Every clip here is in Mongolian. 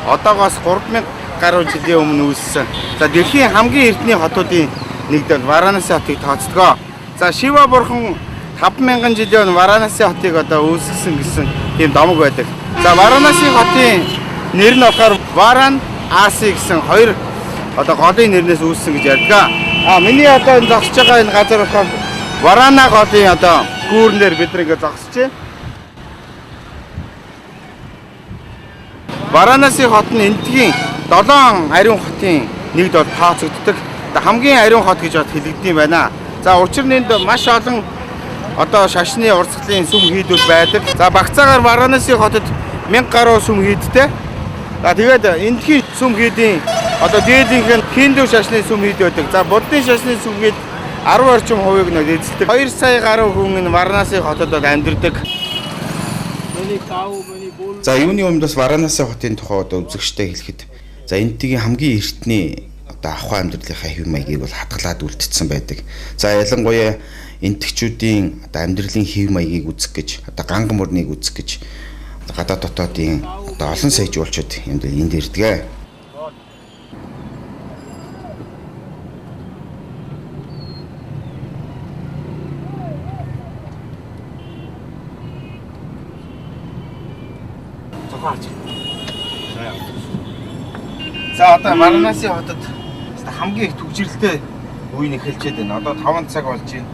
одоогоос 3000 гаруй жилийн өмнө үүссэн. За дэлхийн хамгийн эртний хотуудын нэгдэл Варанаси хотыг тооцдог. За Шива бурхан 5000 жилийн өмнө Варанаси хотыг одоо үүсгэсэн гэсэн тийм домог байдаг. За Варанаси хотын нэр нь болохоор Варанаси гэсэн хоёр одоо голын нэрнээс үүссэн гэж ярьдаг. Миний одоо энэ зогсож байгаа энэ газар болохоор Варана голын одоо гүүрнээр бид нэг зогсож байна. Варанаси хот нь энэтхийн 7 ариун хотын нэгд бол тооцогддог. Хамгийн ариун хот гэж бод хэлэгдэв юм байна. За учир нь энд маш олон одоо шашны урсгалын сүм хийдүүд байдаг. За багцаагаар Варанаси хотод 1000 гаруй сүм хийдтэй. За тэгээд энэтхийн сүм хийдийн одоо дээдийнх нь Хинду шашны сүм хийд байдаг. За буддын шашны сүм хийд 10 орчим хувийг нь эзэлдэг. 2 сая гаруй хүн энэ Варанаси хотод амьдардаг. За юуны өмнө бас Варанаси хотын тухай одоо үзэгчтэй хэлэхэд за энэтхийн хамгийн эртний одоо ахуй амьдралынхаа хэв маягийг бол хадгалаад үлдсэн байдаг. За ялангуяа энэтхчүүдийн одоо амьдралын хэв маягийг үзэх гэж одоо ганган мөрнийг үзэх гэж гадаад дотоодын одоо олон сая жуулчид энд ирдэг. За одоо Варанаси хотод хамгийн их төвчрэлтэй үеийг эхэлчихэд байна. Одоо 5 цаг болж байна.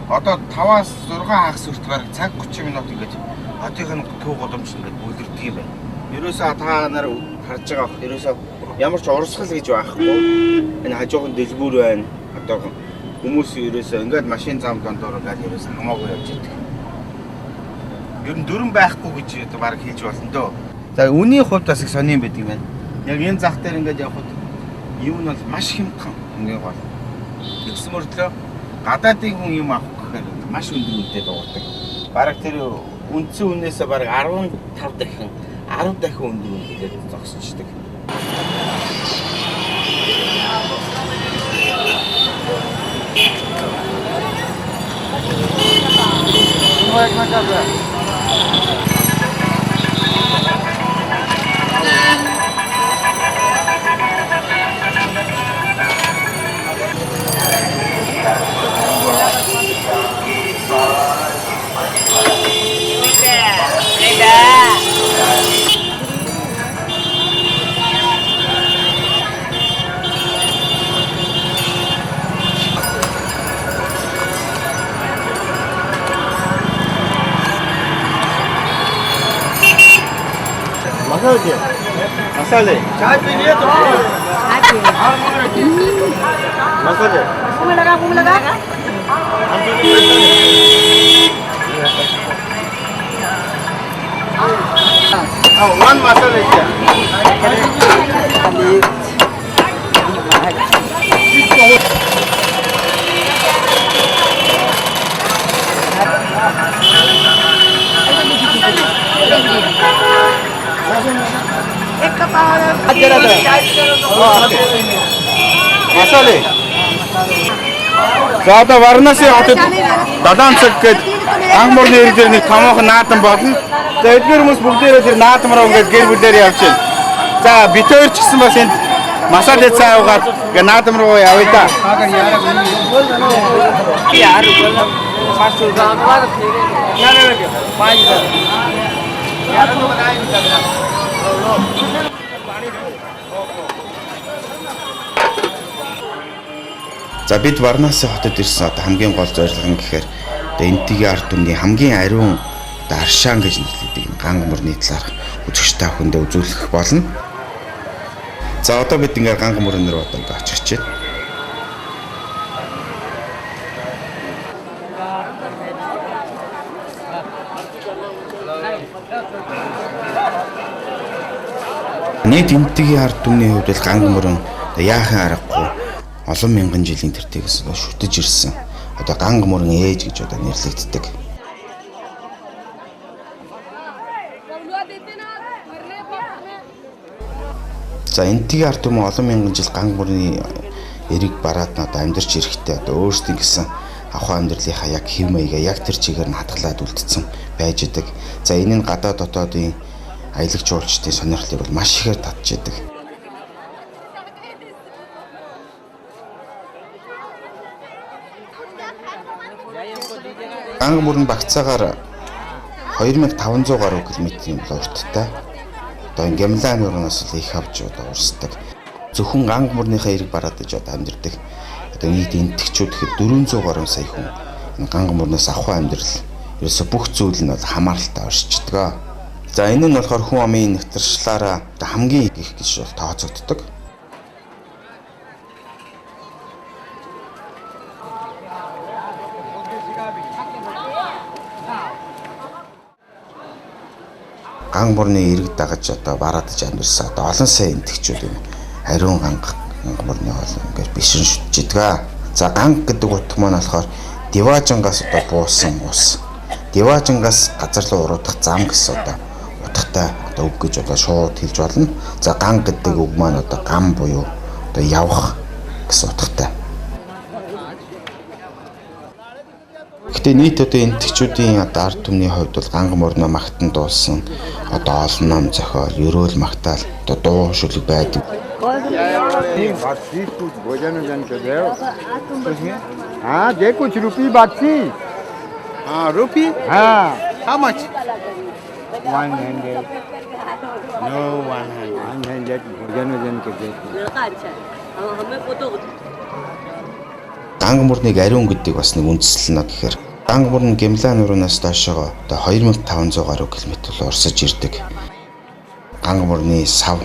Одоо 5-аас 6 хагас хүртэл бараг цаг 30 минут ингэж хотын төв голомж ингэж бүлэрдэг юм байна. Ерөөсөө та нар харж байгаа бох. Ерөөсөө ямар ч урсгал гэж байхгүй. Энэ хажуухан дэлгүүр байна. Одоо хүмүүс ерөөсөө ингэж машин зам дондор ингэж ерөөсөө хамаагүй явж идэг. Ер нь дүрэн байхгүй гэж одоо бараг хэлж болно дөө. За үний хувьд бас их сонирн байдаг юм байна. Яг энэ зах дээр ингэж явхад юу нь бол маш хямдхан ингээ гол. Тэгсэн мөртлөө гадаадын хүн юм авах гэхээр маш өндөр үнэтэй дуудаг. Бараг тэр үндсэн үнээсээ бараг 15 дахин 10 дахин өндөр үнэтэй зогсчихдаг. Masale. Chai piniye to. Masale. Bhum laga. One masala here. एक कप масале. За одоо Варанаси хотод 7 цаг гээд анх мөрний ирэх дээр нэг томоохон наадам болно. За эдгээр хүмүүс бүгдээрээ тэр наадам руу ингээд гэр бүлээр явж байна. За бид хоёр ч гэсэн бас энд масале цай уугаад ингээд наадам руу явъя да. Яар бол фастул гаамаар яарэг байга. За бид Варанаси хотод ирсэн одоо хамгийн гол зорилго нь гэхээр одоо энэтхийн ард түмний хамгийн ариун одоо аршаан гэж нэрлэдэг ганг мөрний талаарх үзэгчтэй хүндээ үзүүлэх болно. За одоо бид ингээд ганг мөрөн рүү одоо ингээд очиж байна. Нийт энэтхийн ард түмний хувьд бол ганг мөрөн яахан аргагүй олон мянган жилийн тэртээс шүтэж ирсэн. Одоо ганг мөрөн ээж гэж одоо нэрлэгддэг. За энэтхийн ард түмэн олон мянган жил ганг мөрний эриг бараад одоо амьдарч ирэхдээ одоо өөрсдийн гэсэн ахуй амьдралынхаа яг хэв маягаа яг тэр чигээр нь хадгалаад үлдсэн байж идэг. За энэ нь гадаад дотоодын аялагч жуулчдын сонирхлыг бол маш ихээр татж идэг. Ганга мөрөн багцаагаар 2500 гаруй км-ийн урттай. Одоо Гямлаа нуранаас л их авч урсдаг. Зөвхөн ганга мөрнийхээ эрэг бараад иж амьдардаг. Одоо нийт энтгчүүд гэхэд 400 гаруй сая хүн энэ ганга мөрнөөс ахуй амьдрал ерөөсө бүх зүйл нь бол хамааралтай оршиждаг. За энэ нь болохоор хүн амын нэгтршлаараа хамгийн их гэж тооцогддог. Ганга мөрний эрэг дагаж бараад иж амьдсан олон сая энтгчүүд юм. Ариун ганга мөрний хоол ингээд бишрэн шүтжидэг. За ганга гэдэг утга маань болохоор Деважингаас буусан ус. Деважингаас газар руу уруудах зам гэсэн утгатай үг гэж шууд хэлж болно. За ганга гэдэг үг маань гам буюу явах гэсэн утгатай. Гэхдээ нийт энтгчүүдийн ард түмний хувьд бол ганга мөрнөө магтан дуулсан олон ном зохиол, ерөөл магтаал дуу шүлэг байдаг. They कुछ रुपी बाकी Rupee? How much? 100. No, 100. 100 भोजन के देते. Ганга мөрнийг ариун гэдэг бас нэг үндэслэл нь гэхээр ганга мөр нь Гямлаа нуранаас доошоо 2500 гаруй км урсаж ирдэг. Ганга мөрний сав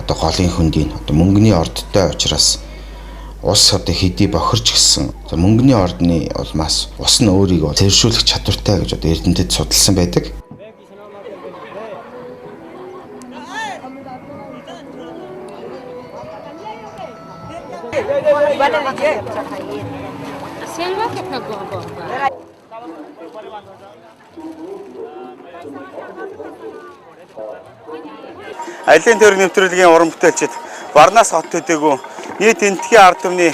голын хөндийн мөнгөний ордтой учраас ус хэдий бохирч гисэн мөнгөний ордны улмаас ус нь өөрийгөө зэршүүлэх чадвартай гэж эрдэмтэд судалсан байдаг. Аялын тойрог нэвтрүүлгийн уран бүтээлчид Варнаас хот төдийгүй нийт энтхийн ард түмний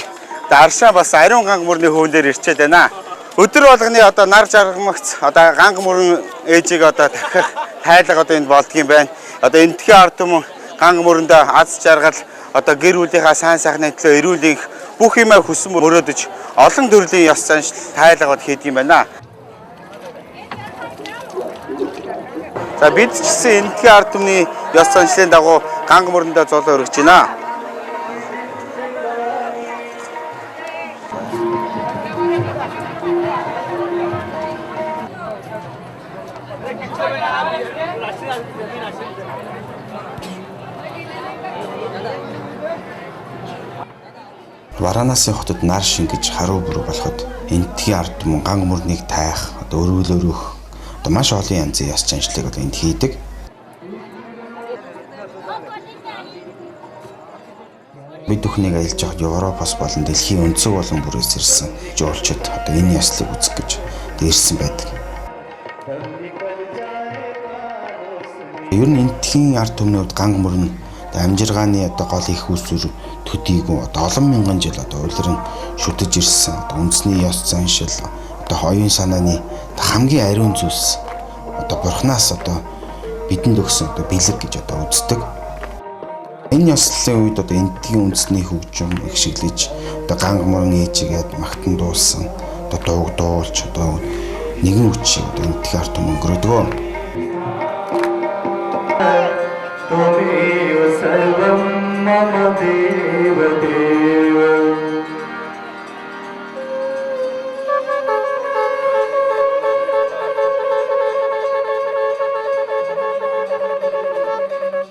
даршаа бас ариун ганга мөрний хөвлөөр ирчээд байна. Өдөр болгоны нар жаргамагц ганга мөрөн ээжийг дахих тайлга энд болдгийм байна. Энтхийн ард түмэн ганга мөрөндөө аз жаргал гэр бүлийнхаа сайн сайхны төлөө эрүүл их бүх юмаа хүсэн мөрөөдөж олон төрлийн ёс заншил тайлагууд хийдэг юм байна. За бид ч гэсэн энтхийн ард түмний ёс заншлын дагуу ганга мөрөндөө золоо өргөж байна. Варанасын хотод нар шингэж харуу бүрэг болоход энтхийн ард түмэн ганга мөрнийг тайх, өрөөл өрөх маш олон янзын ёс заншлыг энд хийдэг. Бид бүхнийг аялж явах Европоос болон дэлхийн өнцөг болон бүрээс ирсэн жуулчид энэ ёслыг үзэх гэж дээрсэн байдаг. Ер нь энтхийн ард түмний хувьд ганга мөрн амжиргааны гол их усүр төдийгүй олон мянган жил улиран шүтэж ирсэн үндэсний ёс заншил хоёрын санааны хамгийн ариун зүйлс бурхнаас бидэнд өгсөн бэлэг гэж үздэг. Энэ ёслолын үед энтхийн үндэсний хөгжим их шиглэж ганга мөрөн ээжигээд магтан дуулсан дууг дуулж нэгэн үчиг энтхийн ард түмэн өнгөрөөдөг.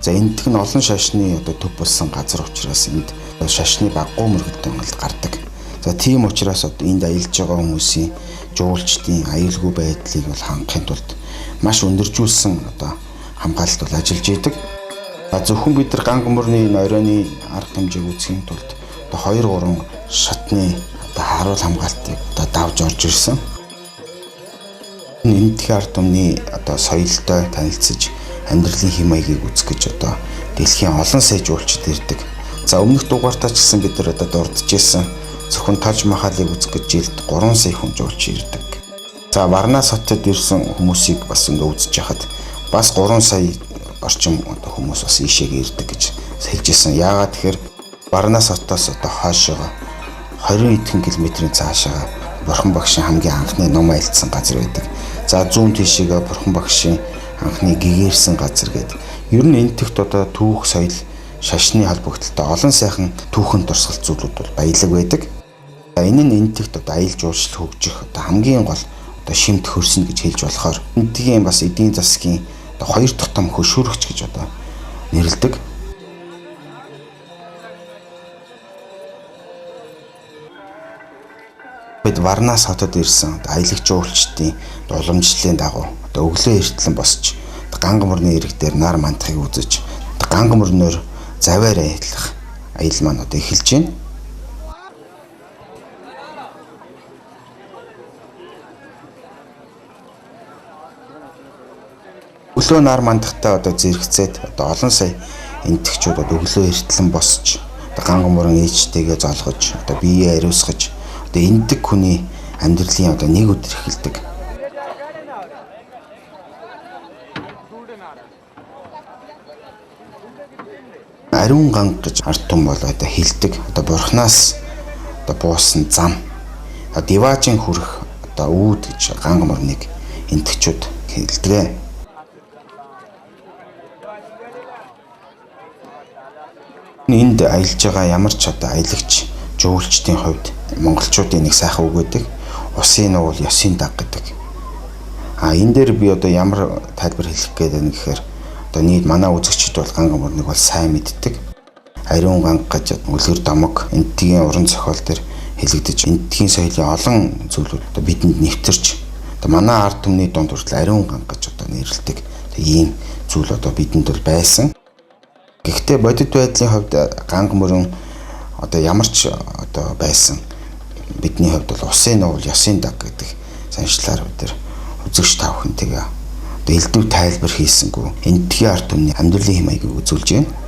За энтх нь олон шашны төв болсон газар учраас энд шашны баггуу мөргөлтөнд гардаг. За тийм учраас энд аялж байгаа хүмүүсийн жуулчдын аюулгүй байдлыг хангахын тулд маш өндөржүүлсэн хамгаалалт ажиллаж идэг. Зөвхөн бид нар ганга мөрний оройны арга хэмжээг үүсгэхийн тулд 2-3 шатны харуул хамгаалтыг давж орж ирсэн. Энтхийн ард түмний соёлтой танилцж амьдралын хэм маягийг үзэх гэж дэлхийн олон сая жуулчид ирдэг. За өмнөх дугаартаа ч гэсэн бид нар дурдж ирсэн зөвхөн Таж Махалыг үзэх гэж жилд 3 сая хүн жуулч ирдэг. За Варнаас хотод ирсэн хүмүүсийг бас үзэж яхад бас 3 сая орчим одоо хүмүүс бас ийшээгээ ирдэг гэж хэлжсэн. Яагаад тэгэхээр Варанас хотоос одоо хойшоо 20 эдхэн километрийн цаашаа Бурхан багшийн хамгийн анхны ном айлдсан газар байдаг. За зүүн тишээгээ Бурхан багшийн анхны гэгээрсэн газар гэдэг. Ер нь энэ тэгт одоо түүх соёл шашны холбогдлолтой олон сайхан түүхэн дурсгал зүйлүүд бол баялаг байдаг. Энэ нь энэ тэгт одоо аялал жуулчлал хөгжих одоо хамгийн гол одоо шимт хөрснө гэж хэлж болохоор энтгийн бас эдийн засгийн одоо хоёр дахь том хөшөөрөгч гэж одоо нэрлэдэг. Бид Варанас хотод ирсэн аялал жуулчдын уламжлалын дагуу одоо өглөө эртлэн босч ганга мөрний ирэг дээр нар мандахыг үзэж ганга мөрнөөр заваар аялах аялал маань одоо эхэлж байна. Өглөө нар мандахтаа одоо зэрэгцээд одоо олон сая энтгчүүд одоо өглөө эртлэн босч одоо ганга мөрөн ээжтэйгээ золгож одоо биеэ ариусгаж одоо эндэг хүний амьдралын одоо нэг өдөр эхэлдэг. Ариун ганг гэж ард түмэн бол одоо хэлдэг. Одоо Бурханаас одоо буусан зам. Диваажин хүрэх одоо үүд гэж ганга мөрнийг энтгчүүд хэлдэг. Энд аялж байгаа ямар ч одоо аялагч жуулчдын хувьд монголчуудын нэг сайхан үг гэдэг. Усын нуул ёсын даг гэдэг. Энэ дээр би одоо ямар тайлбар хэлэх гээд байна гэхээр одоо нийт манай үзэгчид бол ганга мөрнийг бол сайн мэддэг. Ариун ганг гэж үлгэр домог энтгийн уран зохиол дээр хэлэгдэж энтгийн соёлын олон зүйлүүд одоо бидэнд нэвтэрч одоо манай ард түмний дунд хүртэл ариун ганг гэж одоо нэрлэдэг. Ийм зүйл одоо бидэнд бол байсан. Гэхдээ бодит байдлын хувьд ганга мөрөн одоо ямар ч одоо байсан бидний хувьд бол усын нуул ёсын даг гэдэг саншлаар бид үзэгч тавхан тэгээ одоо элдв тайлбар хийсэнгүү энтгийн ард түмний амьдралын хэм маягийг үзүүлж байна.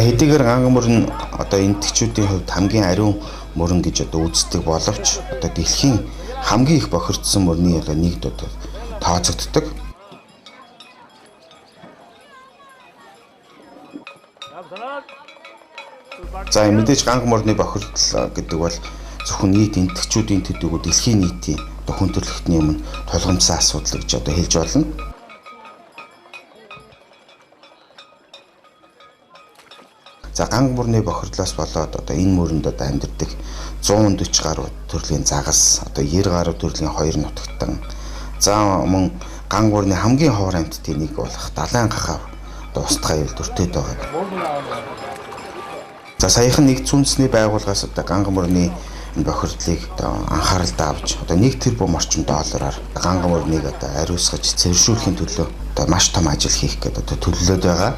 Хэдийгээр ганга мөрөн одоо энтгчүүдийн хувьд хамгийн ариун мөрөн гэж одоо үздэг боловч одоо дэлхийн хамгийн их бохирдсон мөрний одоо нэгд одоо тооцогддог. За мэдээж ганга мөрний бохирдол гэдэг бол зөвхөн нийт энтгчүүдийн төдийгүй дэлхийн нийтийн одоо хүн төрөлхтний өмнө тулгамдсан асуудал гэж одоо хэлж болно. За ганга мөрний бохирдлоос болоод одоо энэ мөрөнд одоо амьдардаг 140 гаруй төрлийн загас, одоо 90 гаруй төрлийн хоёр нутагтан. За мөн ганга мөрний хамгийн ховор амьтдын нэг болох далайн гахав одоо устгай аюул дүртэд байгаа. За саяхан нэг үндэсний байгууллагаас одоо ганга мөрний бохирдлыг одоо анхааралд авч одоо 1 тэрбум орчим доллараар ганга мөрнийг одоо ариусгаж цэвэршүүлэхийн төлөө одоо маш том ажил хийх гэдэг одоо төлөвлөд байгаа.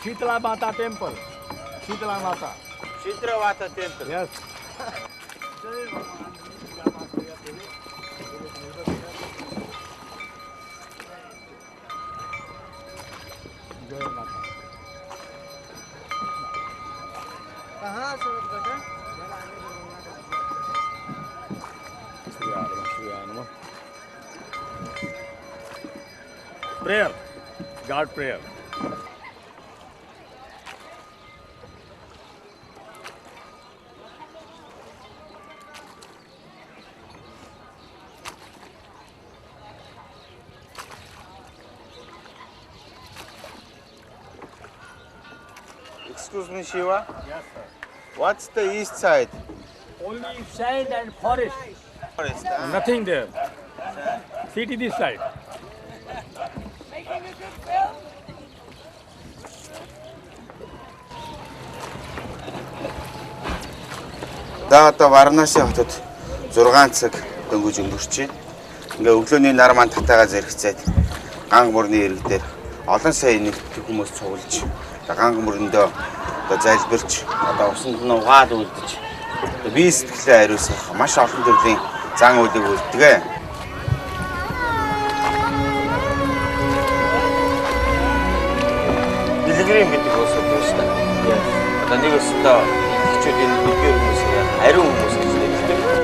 Shitala Mata Temple. Shitala Mata. Shitravata temple. Yes. कहाँ सूरत बेटा? Prayer. God prayer. Excuse me, Shiva. Yes, sir. What's the east side? Only sand and forest. Forest. Nothing there. City this side. За одоо Варанаси хотод 6 цаг дөнгөж өнгөрч байна. Ингээ өглөөний нар маань татаагаа зэрэгцээд ганг мөрний ирэг дээр олон сая нэгдэх хүмүүс цуглаж ганг мөрөндөө одоо залбирч одоо усанд нь угаад үлдэж бие сэтгэлээ ариусгах маш олон төрлийн зан үйлийг үлддэг. Пилигрим гэдэг усад байна. Одоо нэг өстөө хичүүдийн бүдгээр хүмүүс ариун хүмүүс гэж нэрлэдэг.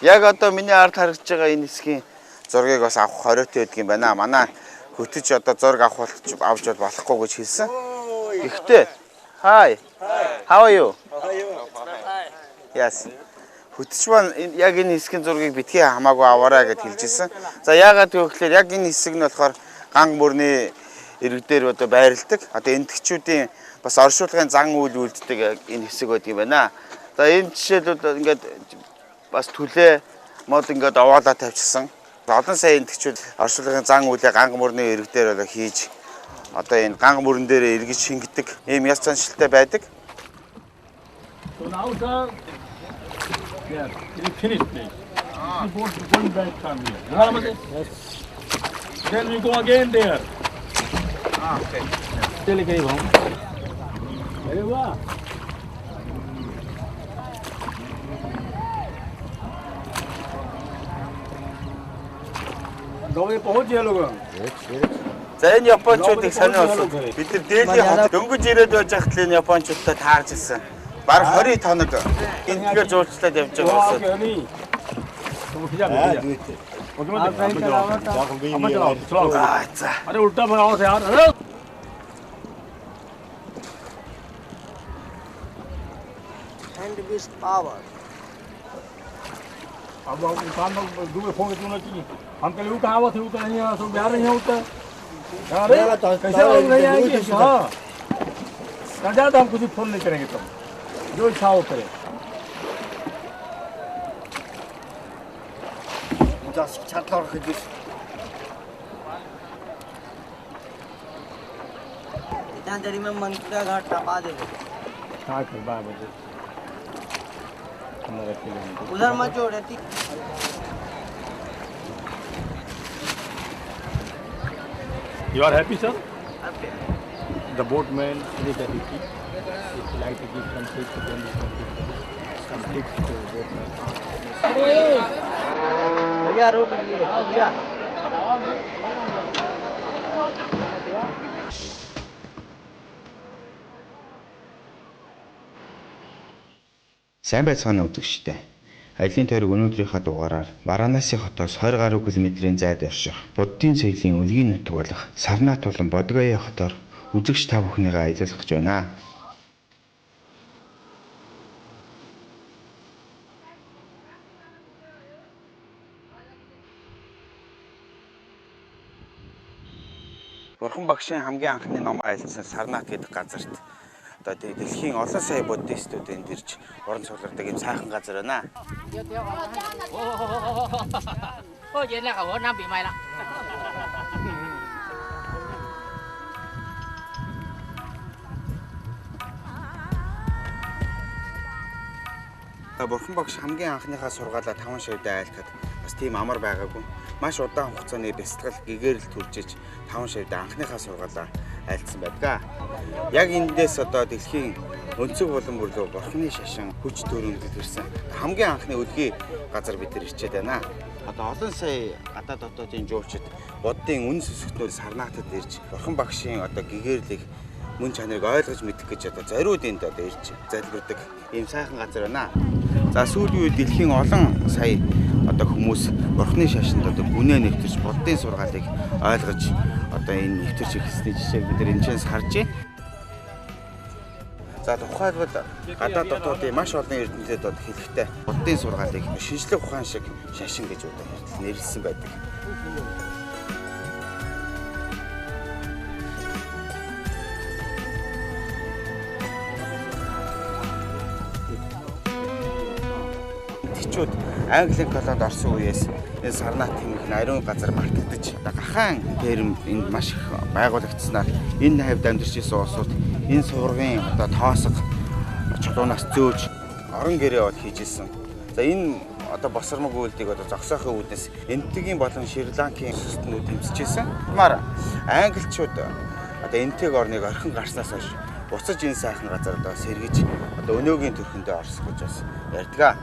Яг одоо миний ард харагдж байгаа энэ хэсгийн зургийг бас авах хориотой байдаг юм байна. Манай хөтөж одоо зураг авч болохгүй гэж хэлсэн. Гэхдээ hi. How are you? Yes. Хөтөж маань яг энэ хэсгийн зургийг битгий хамаагүй аваарай гэж хэлж ирсэн. За яагаад гэвэл яг энэ хэсэг нь болохоор ганг мөрний ирэг дээр одоо байрладаг. Одоо энтгчүүдийн бас оршуулгын зан үйл үлддэг энэ хэсэг байдаг юм байна. За энэ жишээлбэл ингээд бас түлээ мод ингээд овоолаа тавьчихсан. Олон сая энтгчүүд оршуулгын зан үйлээ ганг мөрний ирэг дээр болоо хийж одоо энэ ганг мөрөн дээр эргэж шингэдэг ийм яс заншилтай байдаг. So now sir, yeah, it is finished please. You go to one back from here. Yes. Then we go again there. Okay. चले गए हम. अरे वाह. 너네 पहुंच गए लोग. За энэ японочдыг сониолсон. Бид нар дээдлийн хот дөнгөж ирээд байж хат л энэ японочдод таарч ирсэн. Бараг 20 тоног энтгээр зуулчлаад явж байгаа 아, гэсэн. 아니. 너무 기자 기자. Аа за. अरे उल्टा भगाओ से यार. अरे and with power. अब इंसान लोग दूर फोन क्यों ना चाहिए हम कल वो कहा हुआ थे वो तो नहीं है सब बिहार नहीं होता अरे कैसे लोग नहीं आएंगे हाँ राजा तो हम कुछ फोन नहीं करेंगे तुम जो इच्छा हो करे 자식 찾다가 그지. गीतांजलि में मंत्र घाट टपा दे हाँ फिर 12 बजे हमारा किलोमीटर उधर मत जोड़ ठीक You are happy, sir? The boatman is happy. It's like to give complete to them. Complete to boatman. भैया रोक लीजिए भैया Сайн байцгаана үзэгчдээ. Аялын тойрог өнөөдрийнхөө дугаараар Варанаси хотоос 20 гаруй километрийн зайд орших буддын соёлын өлгийн нутаг болох Сарнаат болон Бодгая хотоор үзэгч та бүхнийгээ аялуулах гэж байна. Бурхан багшийн хамгийн анхны ном айлсан Сарнаат гэдэг газарт одоо дэлхийн олон сая буддистууд энд ирж уран цуглардаг юм сайхан газар байна. Бурхан багш хамгийн анхныхаа сургаалаа 5 шавьдаа айлхад бас тийм амар байгаагүй. Маш удаан хугацааны бясалгал гэгэрэл төржиж 5 шавьдаа анхныхаа сургаалаа айлцсан байдаг. Яг эндээс одоо дэлхийн өнцөг болон бүрлөө бурхны шашин хүч төрөнд илэрсэн хамгийн анхны өлгий газар бид нар ирчээд байна. Одоо олон сая гадаад дотоодын жуулчид буддын үнэн сүсгтнүүд Сарнаатад ирж бурхан багшийн одоо гэгэрлийг мөн чанарыг ойлгож мэдэх гэж одоо зориуд энд одоо ирж залбирдаг ийм сайхан газар байна. За сүүлийн үед дэлхийн олон сая одоо хүмүүс бурхны шашинд одоо гүнээ нэвтэрч буддын сургаалыг ойлгож одоо энэ нэвтэрч эхэлсний жишээг бид нар энэчээс харж байна. За тухайлбал гадаад дотоодын маш олон эрдэмтэд одоо хэлэхдээ буддын сургаалыг шинжлэх ухаан шиг шашин гэж одоо нэрлсэн байдаг. Английн колонд орсон үеэс энэ Сарнаат хэмээх ариун газар мартагдаж гахаан терм энд маш их байгуулагдсанаар энэ хавьд амьдарч ирсэн улсууд энэ суургын одоо тоосго чулуунаас зөөж орон гэрээ бол хийжсэн. За энэ одоо босромог үйлдийг одоо зогсоохын үүднээс энтгийн болон Шри-Ланкийн сүстнүүд тэмцэжсэн. Тамаар англичууд одоо энтэг орныг орхин гарснаас хойш буцаж энэ сайхан газар одоо сэргэж одоо өнөөгийн төрхөндөө орсох гэж бас ярьдаг.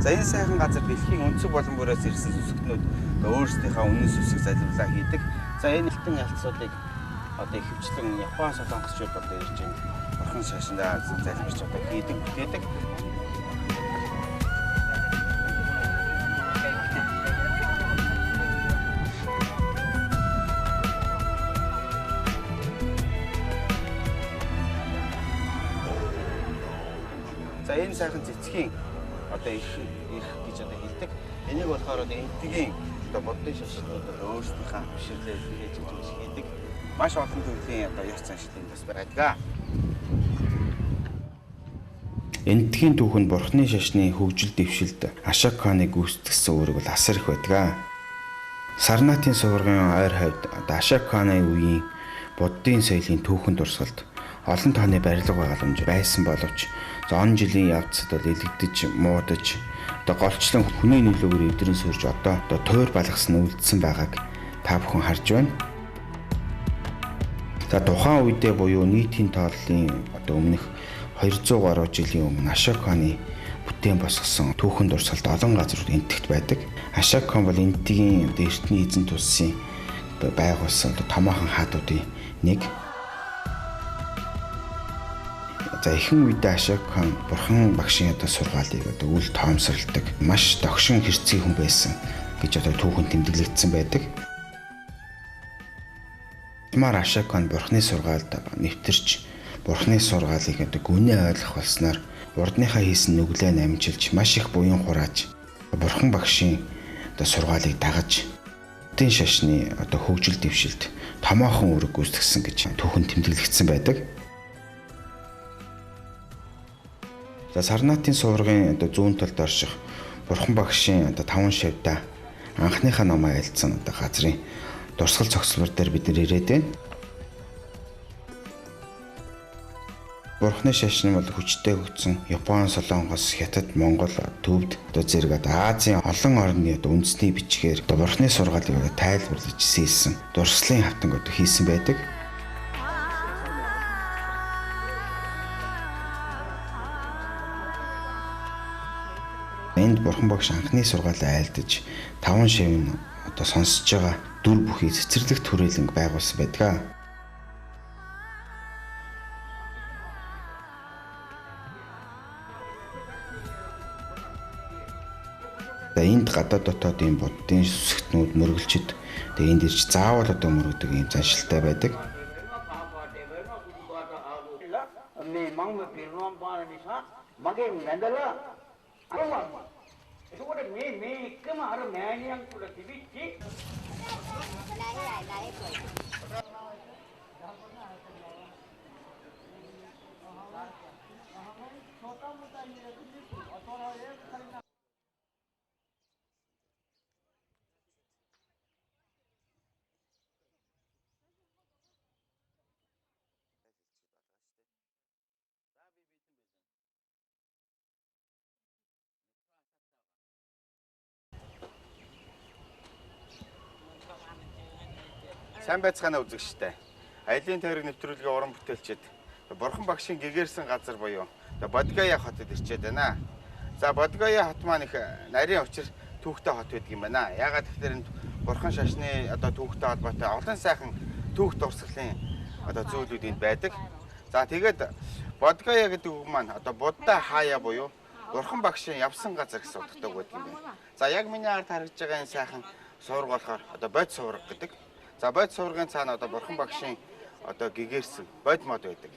За энэ сайхан газар дэлхийн өнцөг болон бүрээс ирсэн сүсгтнүүд өөрсдийнхөө үнэн сүсэг залбирлаа хийдэг. За энэ элтэн ялцуудыг одоо ихэвчлэн Япон солонгосчууд одоо ирж энэ бурхан шашиндаа залбирч одоо хийдэг бүтээдэг. За энэ сайхан цэцгийн одоо их гэж одоо хэлдэг. Энийг болохоор одоо энтгийн одоо буддын шашнууд одоо өөрсдийнхөө бишрлээ хийж хийдэг. Маш олон төрлийн одоо ёс заншлын бас байдаг. Энтгийн түүхэнд бурхны шашны хөгжил дэвшилд Ашоканы гүйцэтгсэн үүрэг бол асар их байдаг. Сарнаатын суургын ойр хавьд одоо Ашоканы үеийн буддын соёлын түүхэн дурсгалд олон тооны барилга байгууламж байсан боловч он жилийн явцад бол илэгдэж, муудаж, одоо голчлон хүний нөлөөгөөр эвдрэн сөрж одоо тойр балгасан үлдсэн байгааг та бүхэн харж байна. За тухайн үедээ буюу нийтийн тооллын одоо өмнөх 200 гаруй жилийн өмнө Ашоканы бүтээн босгосон түүхэн дурсгалд олон газрууд энтэгт байдаг. Ашокон бол энтгийн эртний эзэн тулсын байгуулсан томоохон хаадуудын нэг. За ихэнх үедээ Ашокон бурхан багшийн одоо сургаалыг одоо үл тоомсорладаг маш догшин хэрцгий хүн байсан гэж одоо түүхэн тэмдэглэгдсэн байдаг. Тамаар Ашокон бурханы сургаалд нэвтэрч бурханы сургаалыг одоо гүнээ ойлгох болсноор урдныхаа хийсэн нүглээ намжилж маш их буян хурааж бурхан багшийн одоо сургаалыг дагаж буддын шашны одоо хөгжил дэвшилд томоохон үүрэг гүйцэтгсэн гэж түүхэн тэмдэглэгдсэн байдаг. За Сарнаатын суургын одоо зүүн талд орших бурхан багшийн одоо 5 шавьдаа анхныхаа номоо айлцсан одоо газрын дурсгал цогцлбор дээр бид нэр ирээд байна. Бурхны шашин бол хүчтэй хөгжсөн Япон, Солонгос, Хятад, Монгол, Төвд одоо зэрэг одоо Азийн олон орны одоо үндэсний бичгээр одоо бурхны сургаалыг одоо тайлбарлаж хийсэн дурслын хавтанг одоо хийсэн байдаг. Энд бурхан багш анхны сургаалаа айлдаж 5 шавь нь одоо сонсож байгаа дүр бүхий цэцэрлэг түрээлэнг байгуулсан байдаг. энд гадаад дотоодын буддын сүсгтнүүд мөргөлчд тэгээ энд ирж заавал одоо мөрөгдөг юм заншилтай байдаг. මේ මම පිරුණම් පාන නිසා මගෙන් වැඳලා අරවා. ඒකෝට මේ එකම අර මෑණියන් තුල තිබිච්චි Сайн байцгаана үзэгчтэй. Аялын тойрог нэвтрүүлгийн уран бүтээлчид Бурхан багшийн гэгэрсэн газар буюу Бодгая хотод ирчээд байна. За Бодгая хот маань их нарийн учир түүхтэй хот байдаг юм байна. Ягаад гэхээр энд Бурхан шашны одоо түүхтэй холбоотой олон сайхан түүх дурсгалын одоо зүйлүүд энд байдаг. За тэгээд Бодгая гэдэг үг маань одоо Будда хаяа буюу Бурхан багшийн явсан газар гэсэн утгатай байдаг юм байна. За яг миний ард харагдж байгаа энэ сайхан сувраг болохоор одоо бод сувраг гэдэг. За бод суврагын цаана одоо Бурхан багшийн одоо гэгэрсэн бод мод байдаг.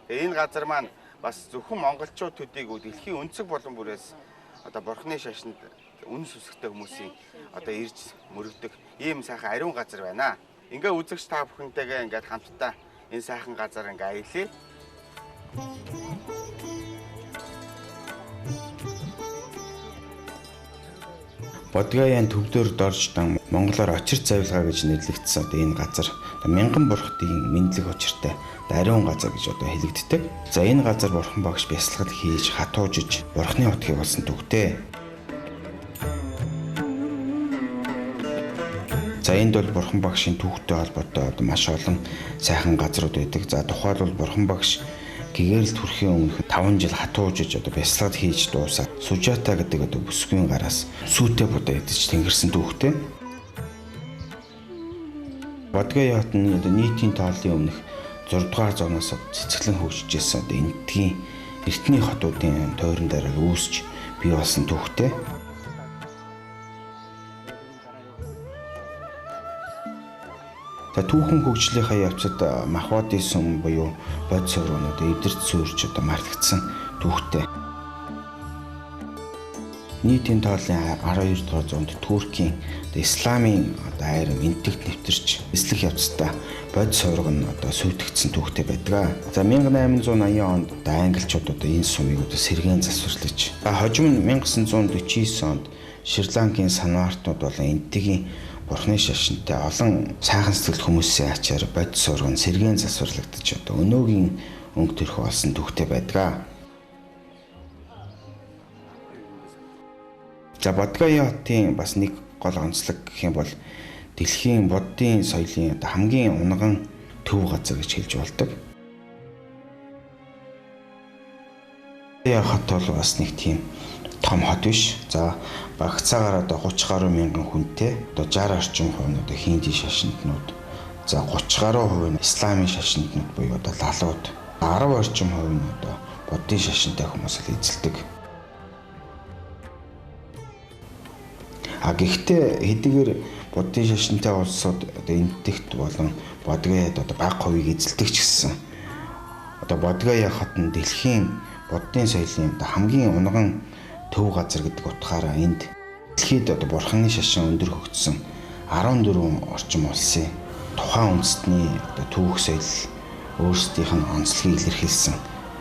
Тэгээ энэ газар маань бас зөвхөн монголчууд төдийгүй дэлхийн өнцөг болон бүрээс одоо Бурханы шашинд үнэн сүсгтэй хүмүүсийн одоо ирж мөрөгдөг ийм сайхан ариун газар байна. Ингээ үзэгч та бүхэнтэйгээ ингээд хамтдаа энэ сайхан газар ингээ аялъя. Бодгаян төвдөр дорждан монголоор очир завилгаа гэж нэрлэгдсэн одоо энэ газар мянган бурхтын мэдлэг учиртай ариун газар гэж одоо хэлэгддэг. За энэ газар Бурхан багш бясалгал хийж хатуужиж Бурханы утгыг болсон төвтэй. За энд бол Бурхан багшийн түүхтэй холбоотой одоо маш олон сайхан газрууд байдаг. За тухайлбал Бурхан багш гэгэрэлд хүрэхийн өмнө 5 жил хатуужиж одоо бясалгал хийж дуусаад Сужата гэдэг одоо бүсгүй гараас сүйтэй будаа идэж тэнгэрсэн түүхтэй. Бодгая хот нь одоо нийтийн тооллын өмнөх 6 дугаар зуунаас цэцгэлэн хөгжижсэн одоо энтгийн эртний хотуудын тойрон дараа үүсч бий болсон түүхтэй. За түүхэн хөгжлийнхаа явцад Махвадын сүм буюу бод суврууд эвдэрч суурч одоо мартагдсан түүхтэй. Нийтийн тооллын 12 дугаар зуунд Туркийн исламын одоо айрам энтэгт нэвтэрч эслэх явцдаа бод сувраг нь одоо сүйтгэгдсэн түүхтэй байдаг. За 1880 онд одоо англичууд одоо энэ сумыг одоо сэргээн засварлаж. Хожим нь 1949 онд Шри-Ланкийн санваартууд болон энтгийн Бурханы шашинтай олон сайхан сэтгэл хүмүүсийн ачаар бод сувраг нь сэргээн засварлагдаж одоо өнөөгийн өнгө төрх болсон түүхтэй байдаг. За Бодгая хотын бас нэг гол онцлог гэх юм бол дэлхийн буддын соёлын одоо хамгийн унган төв газар гэж хэлж болдог. Бодгая хот бол бас нэг тийм том хот биш. За багцаагаар одоо 30 гаруй мянган хүнтэй одоо 60 орчим хувь нь одоо хинди шашинтнууд. За 30 гаруй хувь нь исламын шашинтнууд буюу одоо лалууд. 10 орчим хувь нь одоо буддын шашинтай хүмүүс л эзэлдэг. Гэхдээ хэдийгээр буддын шашинтай улсууд одоо энтэгт болон Бодгаяд одоо бага хувийг эзэлдэг ч гэсэн одоо Бодгая хот нь дэлхийн буддын соёлын одоо хамгийн унган төв газар гэдэг утгаараа энд дэлхийд одоо Бурханы шашин өндөр хөгжсөн 14 орчим улсын тухайн үндэстний одоо түүх соёл өөрсдийнх нь онцлогийг илэрхийлсэн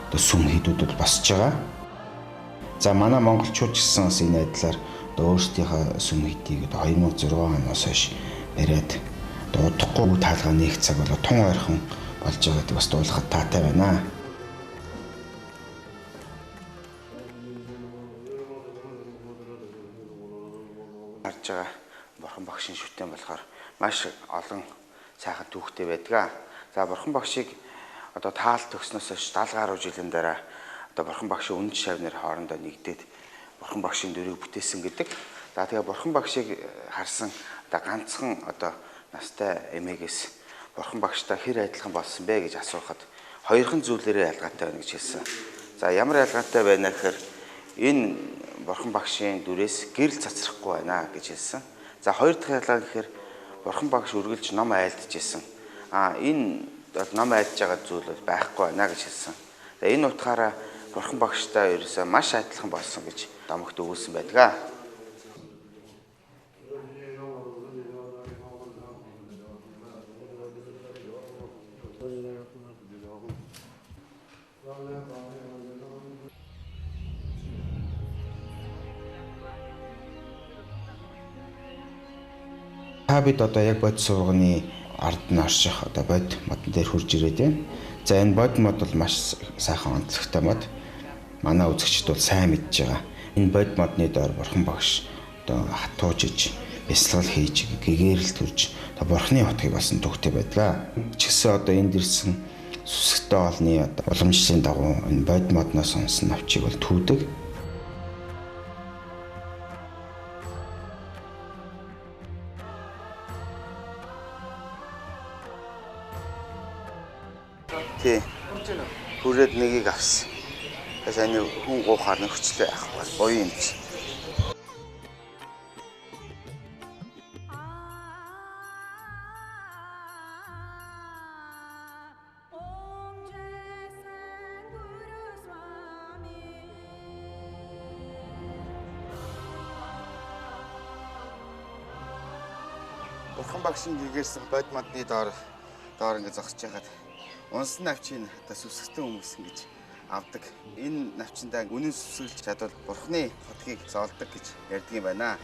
одоо сүм хийдүүд бол босч байгаа. За манай монголчууд ч гэсэн бас энэ айдлаар өөрсдийнхөө сүм хийдийг 2006 оноос хойш бариад удахгүй таалгаа нэг цаг болоо тун ойрхон болж байгаа гэдэг бас дуулахад таатай байна. Харж байгаа Бурхан багшийн шүтэн болохоор маш олон сайхан түүхтэй байдаг. За Бурхан багшийг одоо таалт төгснөөс хойш 70 гаруй жилийн дараа одоо Бурхан багшийн үнэт шавнаар хоорондоо нэгдээд Бурхан багшийн дөрийг бүтээсэн гэдэг. За тэгээ Бурхан багшийг харсан одоо ганцхан одоо настай эмээгээс Бурхан багштай хэр адилхан болсон бэ гэж асуухад хоёрхан зүйлээрээ ялгаатай байна гэж хэлсэн. За ямар ялгаатай байна гэхээр энэ бурхан багшийн дүрээс гэрэл цацрахгүй байна гэж хэлсэн. За хоёр дахь ялгаа гэхээр бурхан багш үргэлж ном айлдж исэн. Энэ ном айлдж байгаа зүйл бол байхгүй байна гэж хэлсэн. Энэ утгаараа бурхан багштай ерөөсөө маш адилхан болсон гэж домогт өгүүлсэн байдаг. Та бид одоо яг бод сурганы ард нь орших одоо бод модон дээр хурж ирээд байна. За энэ бод мод бол маш сайхан онцлогтой мод. Манай үзэгчд бол сайн мэдж байгаа. Энэ бод модны доор бурхан багш одоо хатуужиж, бясалгал хийж, гэгээрэл төрж одоо бурханы хотгийг болсон төгтэй байдаг. Ч гэсэн одоо энд ирсэн сүсгтэй олны одоо уламжлалын дагуу энэ бод модноос сонсон навчийг бол түүдэг. Тий. Хүрээд нэгийг авсан. Тэгээс энэ хүн гоохаар нь хүчлээ авах бол буян юм чи. Бурхан багшийн гэгэрсэн бод модны доор ингэ зогсож байгаад унсан навчийг одоо сүсгтэн өмгсөн гэж авдаг. Энэ навчиндаа үнэн сүсгэлж чадвал бурхны хотгийг зоолдог гэж ярьдаг юм байна.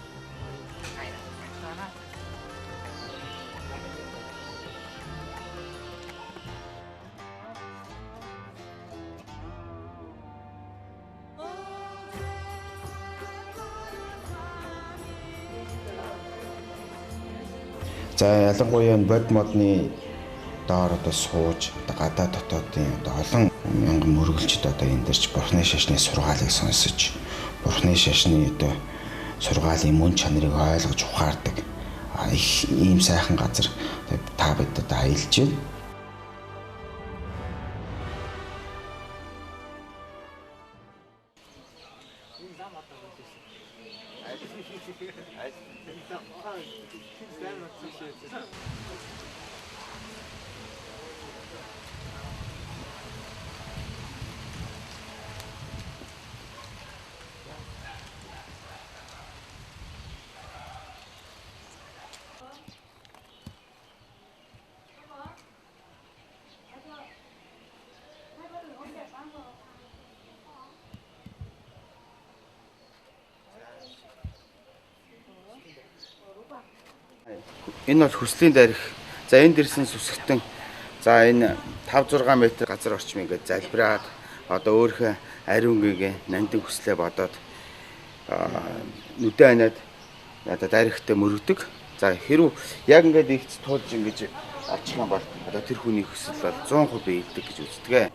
За ялангуяа бод модны доор одоо сууж одоо гадаа дотоодын одоо олон мянган мөргөлчд одоо энэ дэрч бурхны шашны сургаалыг сонсож бурхны шашны одоо сургаалын мөн чанарыг ойлгож ухаардаг их ийм сайхан газар та бид одоо аялж байна. Энэ бол хүслийн дарих. За энд ирсэн сүсгтэн за энэ 5-6 м газар орчим ингээд залбираад одоо өөрийнхөө ариун гэгээ нандин хүслээ бодоод нүдэн анаад одоо дарихтай мөрөгдөг. За хэрв яг ингээд ихц туулж ингэж очих юм бол одоо тэр хүний хүсэл бол 100% биелдэг гэж үздэг.